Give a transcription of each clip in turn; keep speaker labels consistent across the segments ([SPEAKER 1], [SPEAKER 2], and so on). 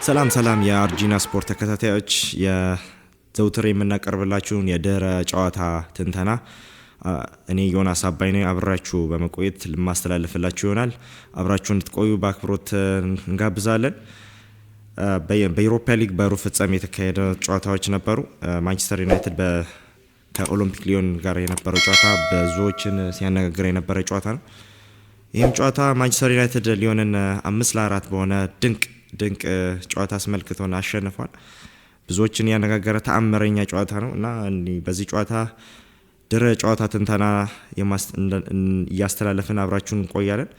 [SPEAKER 1] ሰላም የአርጂና ስፖርት ተከታታዮች የዘውትር የምናቀርብላችሁን የድህረ ጨዋታ ትንተና እኔ ዮናስ አባይ ነኝ አብራችሁ በመቆየት ለማስተላለፍላችሁ ይሆናል። አብራችሁ እንድትቆዩ በአክብሮት እንጋብዛለን። በዩሮፓ ሊግ በሩብ ፍጻሜ የተካሄደ ጨዋታዎች ነበሩ። ማንቸስተር ዩናይትድ ከኦሎምፒክ ሊዮን ጋር የነበረው ጨዋታ ብዙዎችን ሲያነጋግር የነበረ ጨዋታ ነው። ይህም ጨዋታ ማንቸስተር ዩናይትድ ሊዮንን 5-4 በሆነ ድንቅ ጨዋታ አስመልክቶን አሸንፏል። ብዙዎችን ያነጋገረ ተአምረኛ ጨዋታ ነው እና በዚህ ጨዋታ ድረ ጨዋታ ትንተና እያስተላለፍን አብራችሁን እንቆያለን።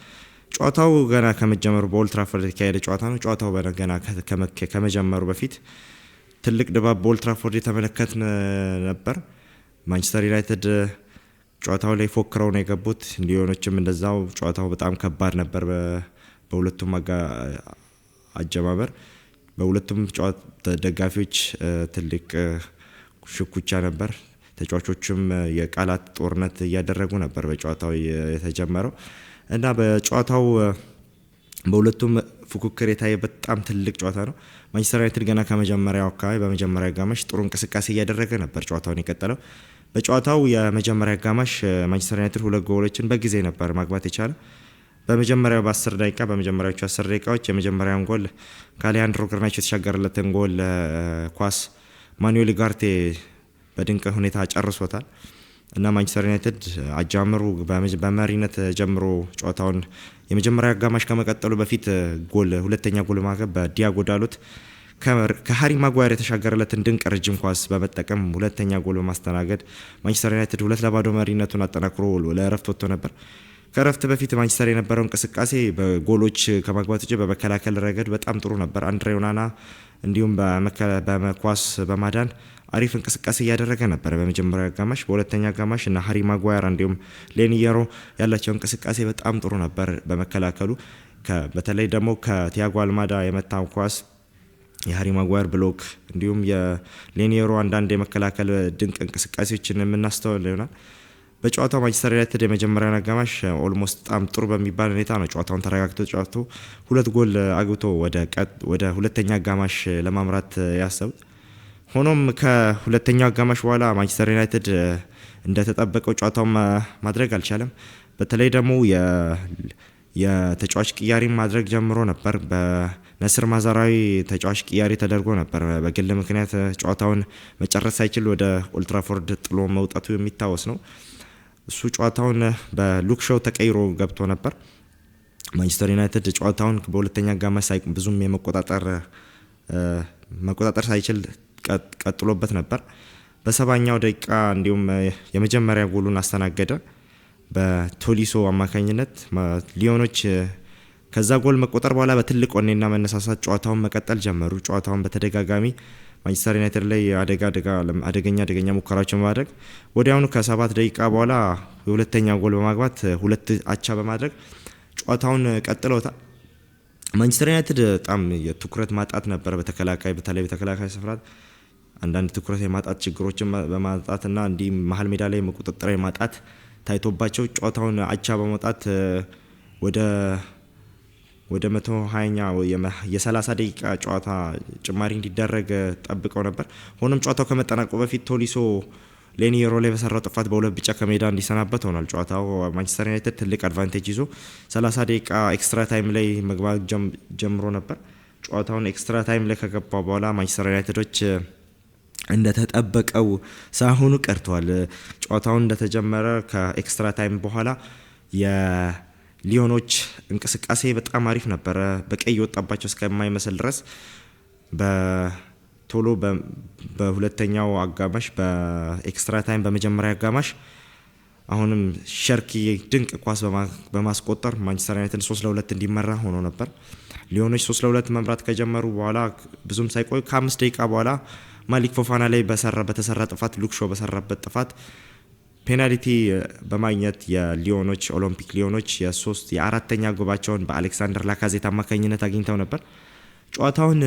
[SPEAKER 1] ጨዋታው ገና ከመጀመሩ በኦልድ ትራፎርድ የተካሄደ ጨዋታ ነው። ጨዋታው ገና ከመጀመሩ በፊት ትልቅ ድባብ በኦልድ ትራፎርድ የተመለከትን ነበር። ማንቸስተር ዩናይትድ ጨዋታው ላይ ፎክረው ነው የገቡት። ሊዮኖችም እንደዛው። ጨዋታው በጣም ከባድ ነበር በሁለቱም አጀማመር። በሁለቱም ደጋፊዎች ትልቅ ሽኩቻ ነበር። ተጫዋቾችም የቃላት ጦርነት እያደረጉ ነበር በጨዋታው የተጀመረው እና በጨዋታው በሁለቱም ፉክክር የታየ በጣም ትልቅ ጨዋታ ነው። ማንቸስተር ዩናይትድ ገና ከመጀመሪያው አካባቢ በመጀመሪያ አጋማሽ ጥሩ እንቅስቃሴ እያደረገ ነበር ጨዋታውን የቀጠለው። በጨዋታው የመጀመሪያ አጋማሽ ማንቸስተር ዩናይትድ 2 ጎሎችን በጊዜ ነበር ማግባት የቻለ። በመጀመሪያዎቹ 10 ደቂቃዎች የመጀመሪያውን ጎል ከአሌሃንድሮ ጋርናቾ የተሻገረለትን ጎል ኳስ ማኑኤል ጋርቴ በድንቅ ሁኔታ ጨርሶታል እና ማንቸስተር ዩናይትድ አጃምሩ በመሪነት ጀምሮ ጨዋታውን የመጀመሪያ አጋማሽ ከመቀጠሉ በፊት ሁለተኛ ጎል ማግባት በዲያጎ ዳሎት ከሃሪ ማጓየር የተሻገረለትን ድንቅ ረጅም ኳስ በመጠቀም ሁለተኛ ጎል በማስተናገድ ማንቸስተር ዩናይትድ 2-0 መሪነቱን አጠናክሮ ለእረፍት ወጥቶ ነበር። ከረፍት በፊት ማንቸስተር የነበረው እንቅስቃሴ በጎሎች ከማግባት ውጪ በመከላከል ረገድ በጣም ጥሩ ነበር። አንድሬ ኦናና እንዲሁም በኳስ በማዳን አሪፍ እንቅስቃሴ እያደረገ ነበር በመጀመሪያው አጋማሽ። በሁለተኛ አጋማሽ እና ሃሪ ማጓየር እንዲሁም ሌኒየሮ ያላቸው እንቅስቃሴ በጣም ጥሩ ነበር በመከላከሉ። በተለይ ደግሞ ከቲያጎ አልማዳ የመታው ኳስ የሃሪ ማጓየር ብሎክ እንዲሁም የሌኒየሮ አንዳንድ የመከላከል ድንቅ እንቅስቃሴዎችን የምናስተውል ይሆናል። በጨዋታው ማንቸስተር ዩናይትድ የመጀመሪያውን አጋማሽ ኦልሞስት በጣም ጥሩ በሚባል ሁኔታ ነው ጨዋታውን ተረጋግቶ ጨዋቶ 2 ጎል አግብቶ ወደ ሁለተኛ አጋማሽ ለማምራት ያሰቡት። ሆኖም ከሁለተኛው አጋማሽ በኋላ ማንቸስተር ዩናይትድ እንደተጠበቀው ጨዋታውን ማድረግ አልቻለም። በተለይ ደግሞ የተጫዋች ቅያሪ ማድረግ ጀምሮ ነበር። በነስር ማዛራዊ ተጫዋች ቅያሪ ተደርጎ ነበር። በግል ምክንያት ጨዋታውን መጨረስ ሳይችል ወደ ኦልድ ትራፎርድ ጥሎ መውጣቱ የሚታወስ ነው። እሱ ጨዋታውን በሉክ ሾው ተቀይሮ ገብቶ ነበር። ማንቸስተር ዩናይትድ ጨዋታውን በሁለተኛ አጋማሽ ብዙም መቆጣጠር ሳይችል ቀጥሎበት ነበር። በ70ኛው ደቂቃ እንዲሁም የመጀመሪያ ጎሉን አስተናገደ በቶሊሶ አማካኝነት። ሊዮኖች ከዛ ጎል መቆጠር በኋላ በትልቅ ወኔና መነሳሳት ጨዋታውን መቀጠል ጀመሩ። ጨዋታውን በተደጋጋሚ ማንቸስተር ዩናይትድ ላይ አደገኛ ሙከራዎችን በማድረግ ወዲያውኑ ከ7 ደቂቃ በኋላ የሁለተኛ ጎል በማግባት 2 አቻ በማድረግ ጨዋታውን ቀጥለውታል። ማንቸስተር ዩናይትድ በጣም የትኩረት ማጣት ነበር በተለይ በተከላካይ ስፍራ አንዳንድ ትኩረት የማጣት ችግሮችን በማጣትና እንዲህ መሀል ሜዳ ላይ መቆጣጠር የማጣት ታይቶባቸው ጨዋታውን አቻ በመውጣት ወደ 120ኛ የ30 ደቂቃ ጨዋታ ጭማሪ እንዲደረግ ጠብቀው ነበር። ሆኖም ጨዋታው ከመጠናቀቁ በፊት ቶሊሶ ሌኒየሮ ላይ በሰራው ጥፋት በ2 ቢጫ ከሜዳ እንዲሰናበት ሆኗል። ጨዋታው ማንቸስተር ዩናይትድ ትልቅ አድቫንቴጅ ይዞ 30 ደቂቃ ኤክስትራ ታይም ላይ መግባት ጀምሮ ነበር። ጨዋታውን ኤክስትራ ታይም ላይ ከገባ በኋላ ማንቸስተር ዩናይትዶች እንደተጠበቀው ሳይሆኑ ቀርተዋል። ጨዋታውን እንደተጀመረ ከኤክስትራ ታይም በኋላ ሊዮኖች እንቅስቃሴ በጣም አሪፍ ነበረ። በቀይ ወጣባቸው እስከማይመስል ድረስ በቶሎ በሁለተኛው አጋማሽ በኤክስትራ ታይም በመጀመሪያ አጋማሽ አሁንም ሸርኪ ድንቅ ኳስ በማስቆጠር ማንቸስተር ዩናይትድ 3-2 እንዲመራ ሆኖ ነበር። ሊዮኖች 3-2 መምራት ከጀመሩ በኋላ ብዙም ሳይቆይ ከ5 ደቂቃ በኋላ ማሊክ ፎፋና ላይ በተሰራ ጥፋት ሉክ ሾው በሰራበት ጥፋት ፔናልቲ በማግኘት የሊዮኖች ኦሎምፒክ ሊዮኖች የአራተኛ ጎባቸውን በአሌክሳንደር ላካዜት አማካኝነት አግኝተው ነበር። ጨዋታውን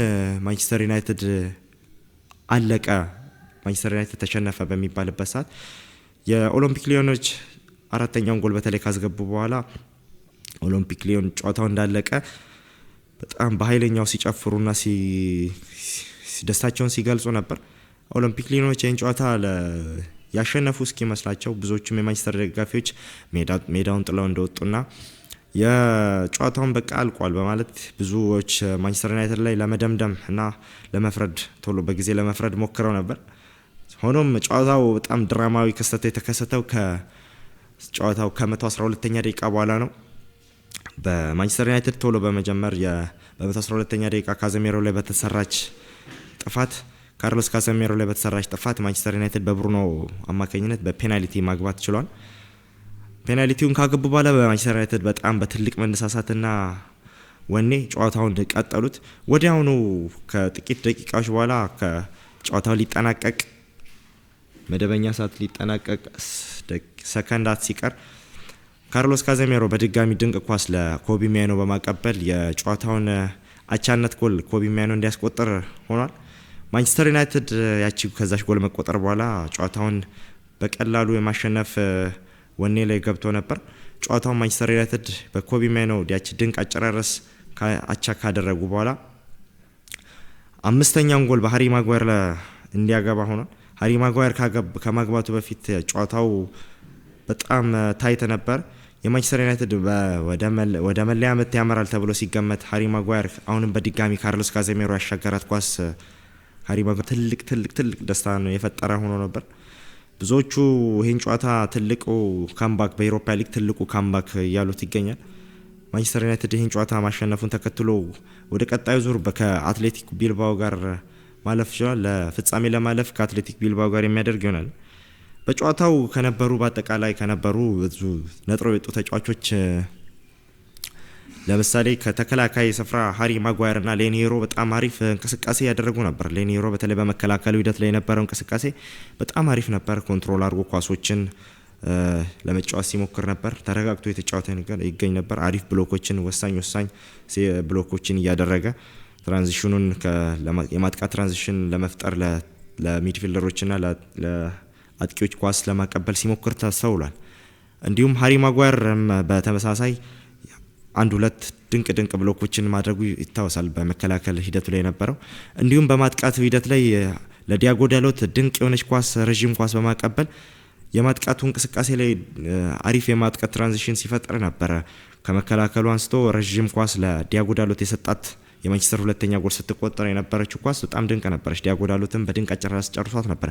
[SPEAKER 1] ማንቸስተር ዩናይትድ አለቀ፣ ማንቸስተር ዩናይትድ ተሸነፈ በሚባልበት ሰዓት የኦሎምፒክ ሊዮኖች አራተኛውን ጎል በተለይ ካስገቡ በኋላ ኦሎምፒክ ሊዮን ጨዋታው እንዳለቀ በጣም በኃይለኛው ሲጨፍሩና ደስታቸውን ሲገልጹ ነበር። ኦሎምፒክ ሊዮኖች ይህን ጨዋታ ያሸነፉ እስኪመስላቸው ብዙዎቹም የማንቸስተር ደጋፊዎች ሜዳውን ጥለው እንደወጡና የጨዋታውን በቃ አልቋል በማለት ብዙዎች ማንቸስተር ዩናይትድ ላይ ለመደምደም እና ለመፍረድ ቶሎ በጊዜ ለመፍረድ ሞክረው ነበር። ሆኖም ጨዋታው በጣም ድራማዊ ክስተት የተከሰተው ከጨዋታው ከ112ኛ ደቂቃ በኋላ ነው። በማንቸስተር ዩናይትድ ቶሎ በመጀመር በ112ኛ ደቂቃ ካዘሜሮ ላይ በተሰራች ጥፋት ካርሎስ ካዘሜሮ ላይ በተሰራች ጥፋት ማንቸስተር ዩናይትድ በብሩኖ አማካኝነት በፔናልቲ ማግባት ችሏል። ፔናልቲውን ካገቡ በኋላ በማንቸስተር ዩናይትድ በጣም በትልቅ መነሳሳትና ወኔ ጨዋታውን ቀጠሉት። ወዲያውኑ ከጥቂት ደቂቃዎች በኋላ ከጨዋታው ሊጠናቀቅ መደበኛ ሰዓት ሊጠናቀቅ ሰከንዳት ሲቀር ካርሎስ ካዘሜሮ በድጋሚ ድንቅ ኳስ ለኮቢ ማይኖ በማቀበል የጨዋታውን አቻነት ጎል ኮቢ ማይኖ እንዲያስቆጥር ሆኗል። ማንቸስተር ዩናይትድ ከዛች ጎል መቆጠር በኋላ ጨዋታውን በቀላሉ የማሸነፍ ወኔ ላይ ገብቶ ነበር። ጨዋታውን ማንቸስተር ዩናይትድ በኮቢ ማይኖ ያቺ ድንቅ አጨራረስ አቻ ካደረጉ በኋላ አምስተኛውን ጎል በሃሪ ማጓየር እንዲያገባ ሆኗል። ሃሪ ማጓየር ከማግባቱ በፊት ጨዋታው በጣም ታይት ነበር። የማንቸስተር ዩናይትድ ወደ መለያ ምት ያመራል ተብሎ ሲገመት ሃሪ ማጓየር አሁንም በድጋሚ ካርሎስ ካዘሜሮ ያሻገራት ኳስ ሃሪ ማጓየር ትልቅ ደስታ ነው የፈጠረ ሆኖ ነበር። ብዙዎቹ ይህን ጨዋታ ትልቁ ካምባክ በዩሮፓ ሊግ ትልቁ ካምባክ እያሉት ይገኛል። ማንቸስተር ዩናይትድ ይህን ጨዋታ ማሸነፉን ተከትሎ ወደ ቀጣዩ ዙር ከአትሌቲክ ቢልባኦ ጋር ማለፍ ይችላል። ለፍጻሜ ለማለፍ ከአትሌቲክ ቢልባኦ ጋር የሚያደርግ ይሆናል። በጨዋታው በአጠቃላይ ከነበሩ ብዙ ነጥረው የወጡ ተጫዋቾች ለምሳሌ ከተከላካይ ስፍራ ሃሪ ማጓየር እና ሌኒሮ በጣም አሪፍ እንቅስቃሴ ያደረጉ ነበር። ሌኒሮ በተለይ በመከላከሉ ሂደት ላይ የነበረው እንቅስቃሴ በጣም አሪፍ ነበር። ኮንትሮል አድርጎ ኳሶችን ለመጫወት ሲሞክር ነበር። ተረጋግቶ የተጫወተ ይገኝ ነበር። አሪፍ ብሎኮችን ወሳኝ ብሎኮችን እያደረገ ትራንዚሽኑን የማጥቃት ትራንዚሽን ለመፍጠር ለሚድፊልደሮችና ለአጥቂዎች ኳስ ለማቀበል ሲሞክር ተስተውሏል። እንዲሁም ሃሪ ማጓየር በተመሳሳይ አንድ ሁለት ድንቅ ብሎኮችን ማድረጉ ይታወሳል በመከላከል ሂደቱ ላይ የነበረው። እንዲሁም በማጥቃት ሂደት ላይ ለዲያጎ ዳሎት ድንቅ የሆነች ኳስ ረዥም ኳስ በማቀበል የማጥቃቱ እንቅስቃሴ ላይ አሪፍ የማጥቃት ትራንዚሽን ሲፈጥር ነበረ። ከመከላከሉ አንስቶ ረዥም ኳስ ለዲያጎ ዳሎት የሰጣት የማንቸስተር ሁለተኛ ጎል ስትቆጠር የነበረችው ኳስ በጣም ድንቅ ነበረች። ዲያጎ ዳሎትም በድንቅ አጨራረስ ጨርሷት ነበር።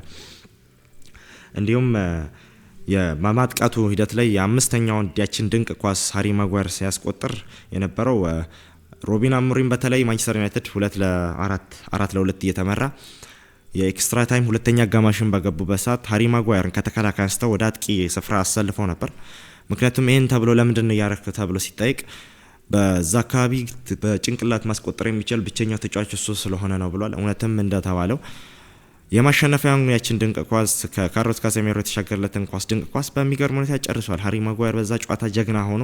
[SPEAKER 1] እንዲሁም የማጥቃቱ ሂደት ላይ የአምስተኛውን ያችን ድንቅ ኳስ ሃሪ ማጓየር ሲያስቆጥር የነበረው ሮቢን አሞሪም በተለይ ማንቸስተር ዩናይትድ 4-2 እየተመራ የኤክስትራ ታይም ሁለተኛ አጋማሽን በገቡበት ሰዓት ሃሪ ማጓየርን ከተከላካይ አንስተው ወደ አጥቂ ስፍራ አሰልፈው ነበር። ምክንያቱም ይህን ተብሎ ለምንድን ነው ያረክ ተብሎ ሲጠይቅ በዛ አካባቢ በጭንቅላት ማስቆጠር የሚችል ብቸኛው ተጫዋች እሱ ስለሆነ ነው ብሏል። እውነትም እንደተባለው የማሸነፊያውን ያችን ድንቅ ኳስ ከካርሎስ ካዘሜሮ የተሻገረለትን ኳስ ድንቅ ኳስ በሚገርም ሁኔታ ጨርሷል። ሃሪ ማጓየር በዛ ጨዋታ ጀግና ሆኖ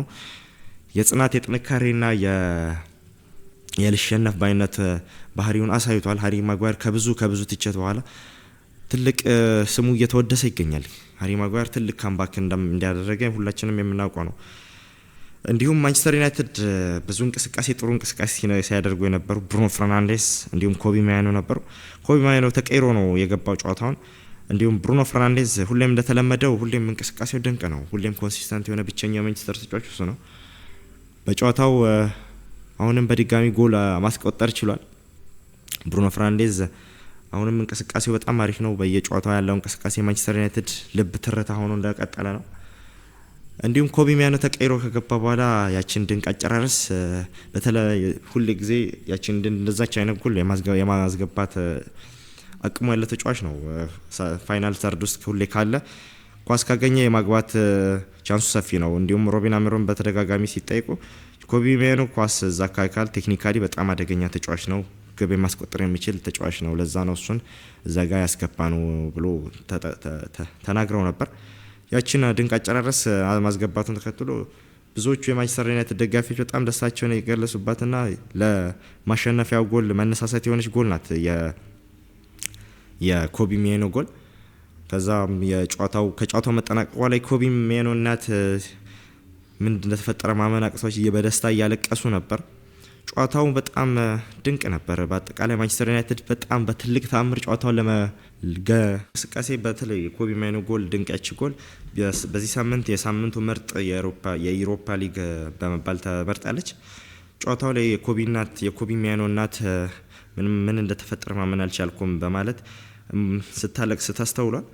[SPEAKER 1] የጽናት የጥንካሬና የልሸነፍ ባይነት ባህሪውን አሳይቷል። ሃሪ ማጓየር ከብዙ ትችት በኋላ ትልቅ ስሙ እየተወደሰ ይገኛል። ሃሪ ማጓየር ትልቅ ካምባክ እንዲያደረገ ሁላችንም የምናውቀው ነው። እንዲሁም ማንቸስተር ዩናይትድ ብዙ ጥሩ እንቅስቃሴ ሲያደርጉ የነበሩ ብሩኖ ፈርናንዴስ እንዲሁም ኮቢ ማይኖ ነበሩ። ኮቢ ማይኖ ተቀይሮ ነው የገባው ጨዋታውን። እንዲሁም ብሩኖ ፈርናንዴስ ሁሌም እንደተለመደው ሁሌም እንቅስቃሴው ድንቅ ነው። ሁሌም ኮንሲስተንት የሆነ ብቸኛው ማንቸስተር ተጫዋች እሱ ነው። በጨዋታው አሁንም በድጋሚ ጎል ማስቆጠር ችሏል። ብሩኖ ፈርናንዴስ አሁንም እንቅስቃሴው በጣም አሪፍ ነው። በየጨዋታው ያለው እንቅስቃሴ ማንቸስተር ዩናይትድ ልብ ትርታ ሆኖ እንደቀጠለ ነው። እንዲሁም ኮቢ ማይኖ ተቀይሮ ከገባ በኋላ ያችን ድንቅ አጨራረስ በተለይ ሁሉ ጊዜ ያችን እንደዛች አይነት ጎል የማስገባት አቅሙ ያለ ተጫዋች ነው። ፋይናል ሰርድ ውስጥ ሁሌ ካለ ኳስ ካገኘ የማግባት ቻንሱ ሰፊ ነው። እንዲሁም ሮቢን አሞሪም በተደጋጋሚ ሲጠይቁ ኮቢ ማይኖ ኳስ እዛ ካል ቴክኒካሊ በጣም አደገኛ ተጫዋች ነው፣ ግብ ማስቆጠር የሚችል ተጫዋች ነው፣ ለዛ ነው እሱን እዛ ጋር ያስገባ ነው ብሎ ተናግረው ነበር። ያችን ድንቅ አጨራረስ ማስገባቱን ተከትሎ ብዙዎቹ የማንቸስተር ዩናይትድ ደጋፊዎች በጣም ደስታቸውን የገለጹባትና ለማሸነፊያው ጎል መነሳሳት የሆነች ጎል ናት የኮቢ ማይኖ ጎል። ከዛም ከጨዋታው መጠናቀቁ ላይ ኮቢ ማይኖ እናት ምን እንደተፈጠረ ማመን አቅቷቸው በደስታ እያለቀሱ ነበር። ጨዋታው በጣም ድንቅ ነበር። በአጠቃላይ ማንቸስተር ዩናይትድ በጣም በትልቅ ተአምር ጨዋታውን እንቅስቃሴ በተለይ የኮቢ ማይኖ ጎል ድንቅ ጎል በዚህ ሳምንት የሳምንቱ ምርጥ የዩሮፓ ሊግ በመባል ተመርጣለች። ጨዋታው ላይ የኮቢ ማይኖ እናት ምን እንደተፈጠረ ማመን አልቻልኩም በማለት ስታለቅስ ተስተውሏል።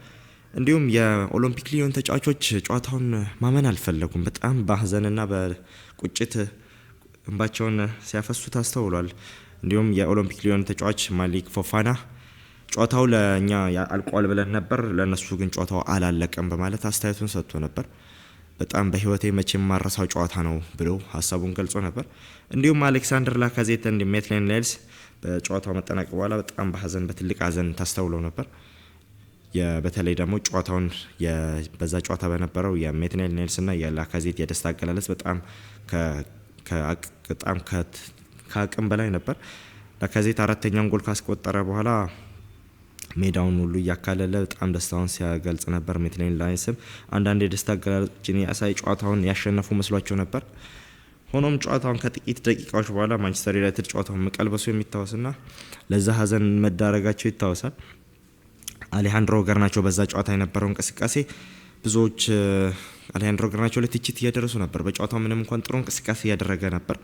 [SPEAKER 1] እንዲሁም የኦሎምፒክ ሊዮን ተጫዋቾች ጨዋታውን ማመን አልፈለጉም። በጣም በሀዘንና በቁጭት እንባቸውን ሲያፈሱ ተስተውሏል። እንዲሁም የኦሎምፒክ ሊዮን ተጫዋች ማሊክ ፎፋና ጨዋታው ለእኛ አልቋል ብለን ነበር፣ ለእነሱ ግን ጨዋታው አላለቀም በማለት አስተያየቱን ሰጥቶ ነበር። በጣም በህይወቴ መቼም ማረሳው ጨዋታ ነው ብሎ ሀሳቡን ገልጾ ነበር። እንዲሁም አሌክሳንደር ላካዜት እንዲሁም ሜትላንድ ናይልስ በጨዋታው መጠናቀቅ በኋላ በጣም በትልቅ ሀዘን ተስተውለው ነበር። በተለይ ደግሞ ጨዋታውን በዛ ጨዋታ በነበረው የሜትላንድ ናይልስ እና የላካዜት የደስታ አገላለጽ በጣም ከአቅም በላይ ነበር። ላካዜት አራተኛውን ጎል ካስቆጠረ በኋላ ሜዳውን ሁሉ እያካለለ በጣም ደስታውን ሲያገልጽ ነበር። ሜትላንድ ናይልስም አንዳንድ የደስታ አገላለጾችን ያሳይ ጨዋታውን ያሸነፉ መስሏቸው ነበር። ሆኖም ጨዋታውን ከጥቂት ደቂቃዎች በኋላ ማንቸስተር ዩናይትድ ጨዋታውን መቀልበሱ የሚታወስና ለዛ ሀዘን መዳረጋቸው ይታወሳል። አሌሃንድሮ ጋርናቾ በዛ ጨዋታ የነበረው እንቅስቃሴ ብዙዎች አሌሃንድሮ ጋርናቾ ላይ ትችት እያደረሱ ነበር። በጨዋታው ምንም እንኳን ጥሩ እንቅስቃሴ እያደረገ ነበር፣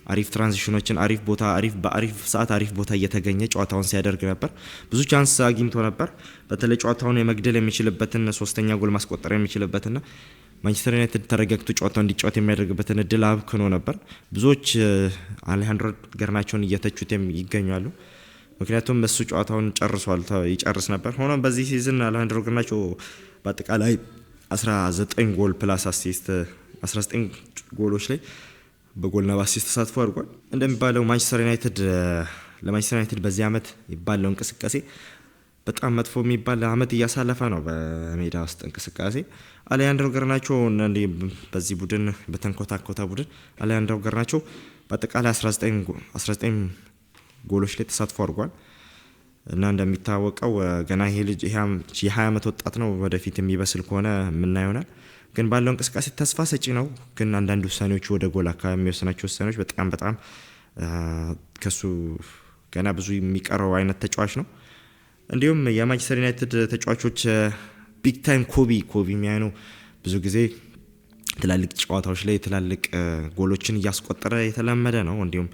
[SPEAKER 1] አሪፍ ትራንዚሽኖችን በአሪፍ ሰዓት አሪፍ ቦታ እየተገኘ ጨዋታውን ሲያደርግ ነበር። ብዙ ቻንስ አግኝቶ ነበር። በተለይ ጨዋታውን የመግደል የሚችልበትን ሶስተኛ ጎል ማስቆጠር የሚችልበትና ማንቸስተር ዩናይትድ ተረጋግቶ ጨዋታውን እንዲጫወት የሚያደርግበትን እድል አብክኖ ነበር። ብዙዎች አሌሃንድሮ ጋርናቾን እየተቹት ይገኛሉ። ምክንያቱም እሱ ጨዋታውን ይጨርስ ነበር። ሆኖም በዚህ ሲዝን አሌሃንድሮ ጋርናቾ በአጠቃላይ 19 ጎል ፕላስ አሲስት 19 ጎሎች ላይ በጎልና በአሲስት ተሳትፎ አድርጓል። እንደሚባለው ለማንቸስተር ዩናይትድ በዚህ ዓመት ባለው እንቅስቃሴ በጣም መጥፎ የሚባል ዓመት እያሳለፈ ነው። በሜዳ ውስጥ እንቅስቃሴ አሌሃንድሮ ጋርናቾ በዚህ ቡድን በተንኮታኮታ ቡድን አሌሃንድሮ ጋርናቾ በአጠቃላይ 19 ጎሎች ላይ ተሳትፎ አድርጓል እና እንደሚታወቀው ገና ይሄ ልጅ የ20 ዓመት ወጣት ነው። ወደፊት የሚበስል ከሆነ የምናየው ይሆናል። ግን ባለው እንቅስቃሴ ተስፋ ሰጪ ነው። ግን አንዳንድ ውሳኔዎች ወደ ጎል አካባቢ የሚወስናቸው ውሳኔዎች በጣም ከሱ ገና ብዙ የሚቀረው አይነት ተጫዋች ነው። እንዲሁም የማንቸስተር ዩናይትድ ተጫዋቾች ቢግ ታይም ኮቢ ማይኖ ብዙ ጊዜ ትላልቅ ጨዋታዎች ላይ ትላልቅ ጎሎችን እያስቆጠረ የተለመደ ነው። እንዲሁም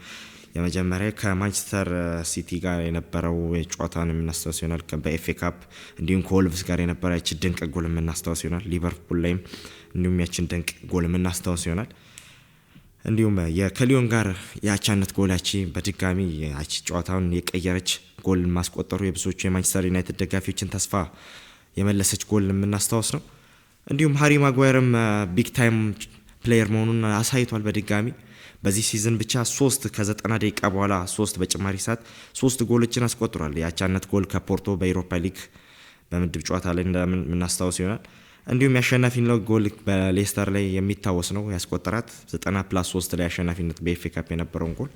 [SPEAKER 1] የመጀመሪያ ከማንቸስተር ሲቲ ጋር የነበረው ጨዋታን የምናስታውስ ይሆናል። በኤፍኤ ካፕ እንዲሁም ከወልቭስ ጋር የነበረው ያቺ ድንቅ ጎል የምናስታውስ ይሆናል። ሊቨርፑል ላይም እንዲሁም ያቺን ድንቅ ጎል የምናስታውስ ይሆናል። እንዲሁም ከሊዮን ጋር የአቻነት ጎላቺ በድጋሚ ያቺ ጨዋታውን የቀየረች ጎል ማስቆጠሩ የብዙዎቹ የማንቸስተር ዩናይትድ ደጋፊዎችን ተስፋ የመለሰች ጎል የምናስታውስ ነው። እንዲሁም ሃሪ ማጓየርም ቢግ ታይም ፕሌየር መሆኑን አሳይቷል በድጋሚ በዚህ ሲዝን ብቻ 3 ከ90 ደቂቃ በኋላ 3 በጭማሪ ሰዓት 3 ጎሎችን አስቆጥሯል። የአቻነት ጎል ከፖርቶ በዩሮፓ ሊግ በምድብ ጨዋታ ላይ እንደምናስታውስ ይሆናል። እንዲሁም የአሸናፊነት ጎል በሌስተር ላይ የሚታወስ ነው ያስቆጠራት 90+3 ላይ አሸናፊነት በኤፍኤ ካፕ የነበረውን ጎል።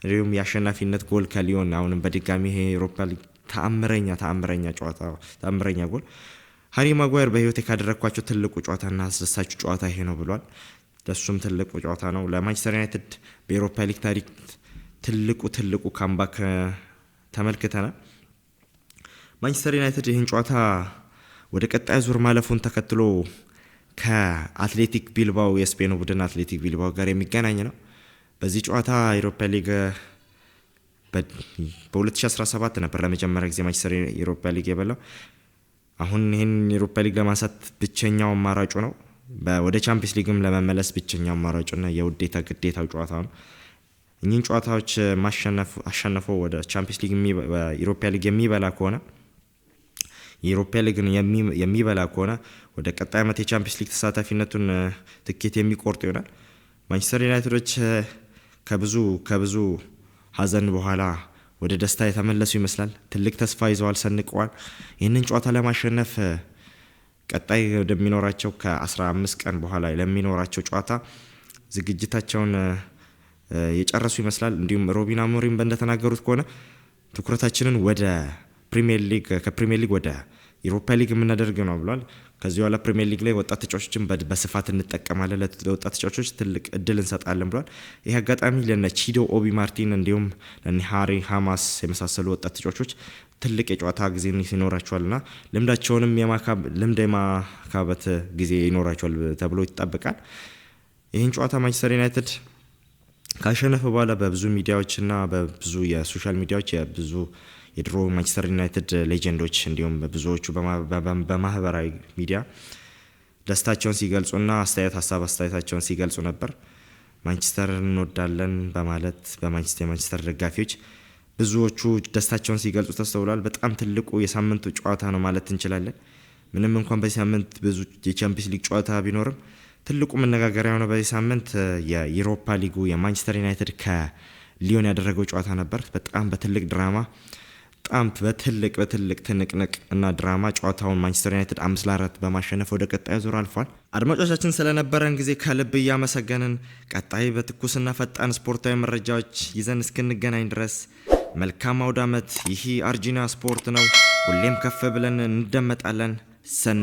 [SPEAKER 1] እንዲሁም የአሸናፊነት ጎል ከሊዮን አሁንም በድጋሚ ይሄ ዩሮፓ ሊግ ተአምረኛ ጎል። ሃሪ ማጓየር በህይወቴ ካደረግኳቸው ትልቁ ጨዋታና አስደሳቹ ጨዋታ ይሄ ነው ብሏል። ለሱም ትልቁ ጨዋታ ነው። ለማንቸስተር ዩናይትድ በዩሮፓ ሊግ ታሪክ ትልቁ ካምባክ ተመልክተናል። ማንቸስተር ዩናይትድ ይህን ጨዋታ ወደ ቀጣይ ዙር ማለፉን ተከትሎ ከአትሌቲክ ቢልባኦ የስፔኑ ቡድን አትሌቲክ ቢልባኦ ጋር የሚገናኝ ነው። በዚህ ጨዋታ ዩሮፓ ሊግ በ2017 ነበር ለመጀመሪያ ጊዜ ማንቸስተር ዩሮፓ ሊግ የበላው። አሁን ይህን ዩሮፓ ሊግ ለማንሳት ብቸኛው አማራጩ ነው። ወደ ቻምፒየንስ ሊግም ለመመለስ ብቸኛው አማራጭና ግዴታው ጨዋታ ነው። እኚህን ጨዋታዎች አሸንፎ ወደ ቻምፒየንስ ሊግ ዩሮፓ ሊግ የሚበላ ከሆነ ወደ ቀጣይ ዓመት የቻምፒየንስ ሊግ ተሳታፊነቱን ትኬት የሚቆርጥ ይሆናል። ማንቸስተር ዩናይትዶች ከብዙ ሀዘን በኋላ ወደ ደስታ የተመለሱ ይመስላል። ትልቅ ተስፋ ይዘዋል፣ ሰንቀዋል። ይህንን ጨዋታ ለማሸነፍ ቀጣይ ወደሚኖራቸው ከ15 ቀን በኋላ ለሚኖራቸው ጨዋታ ዝግጅታቸውን የጨረሱ ይመስላል። እንዲሁም ሮቢን አሞሪም እንደተናገሩት ከሆነ ትኩረታችንን ወደ ከፕሪሚየር ሊግ ወደ ዩሮፓ ሊግ የምናደርግ ነው ብሏል። ከዚህ በኋላ ፕሪሚየር ሊግ ላይ ወጣት ተጫዋቾችን በስፋት እንጠቀማለን፣ ለወጣት ተጫዋቾች ትልቅ እድል እንሰጣለን ብሏል። ይህ አጋጣሚ ለነ ቺዶ ኦቢ ማርቲን እንዲሁም ለነ ሃሪ ሃማስ የመሳሰሉ ወጣት ተጫዋቾች ትልቅ የጨዋታ ጊዜ ይኖራቸዋልና ልምድ የማካበት ጊዜ ይኖራቸዋል ተብሎ ይጠበቃል። ይህን ጨዋታ ማንቸስተር ዩናይትድ ካሸነፈ በኋላ በብዙ ሚዲያዎችና በብዙ የሶሻል ሚዲያዎች የብዙ የድሮ ማንቸስተር ዩናይትድ ሌጀንዶች እንዲሁም ብዙዎቹ በማህበራዊ ሚዲያ ደስታቸውን ሲገልጹና አስተያየታቸውን ሲገልጹ ነበር። ማንቸስተር እንወዳለን በማለት የማንቸስተር ደጋፊዎች ብዙዎቹ ደስታቸውን ሲገልጹ ተስተውሏል። በጣም ትልቁ የሳምንቱ ጨዋታ ነው ማለት እንችላለን። ምንም እንኳን በዚህ ሳምንት ብዙ የቻምፒየንስ ሊግ ጨዋታ ቢኖርም ትልቁ መነጋገሪያ ነው በዚህ ሳምንት የዩሮፓ ሊጉ የማንቸስተር ዩናይትድ ከሊዮን ያደረገው ጨዋታ ነበር። በጣም በትልቅ ድራማ በትልቅ ትንቅንቅ እና ድራማ ጨዋታውን ማንቸስተር ዩናይትድ 5-4 በማሸነፍ ወደ ቀጣዩ ዙር አልፏል። አድማጮቻችን ስለነበረን ጊዜ ከልብ እያመሰገንን ቀጣይ በትኩስና ፈጣን ስፖርታዊ መረጃዎች ይዘን እስክንገናኝ ድረስ መልካም አውደ ዓመት። ይህ አርጂና ስፖርት ነው። ሁሌም ከፍ ብለን እንደመጣለን።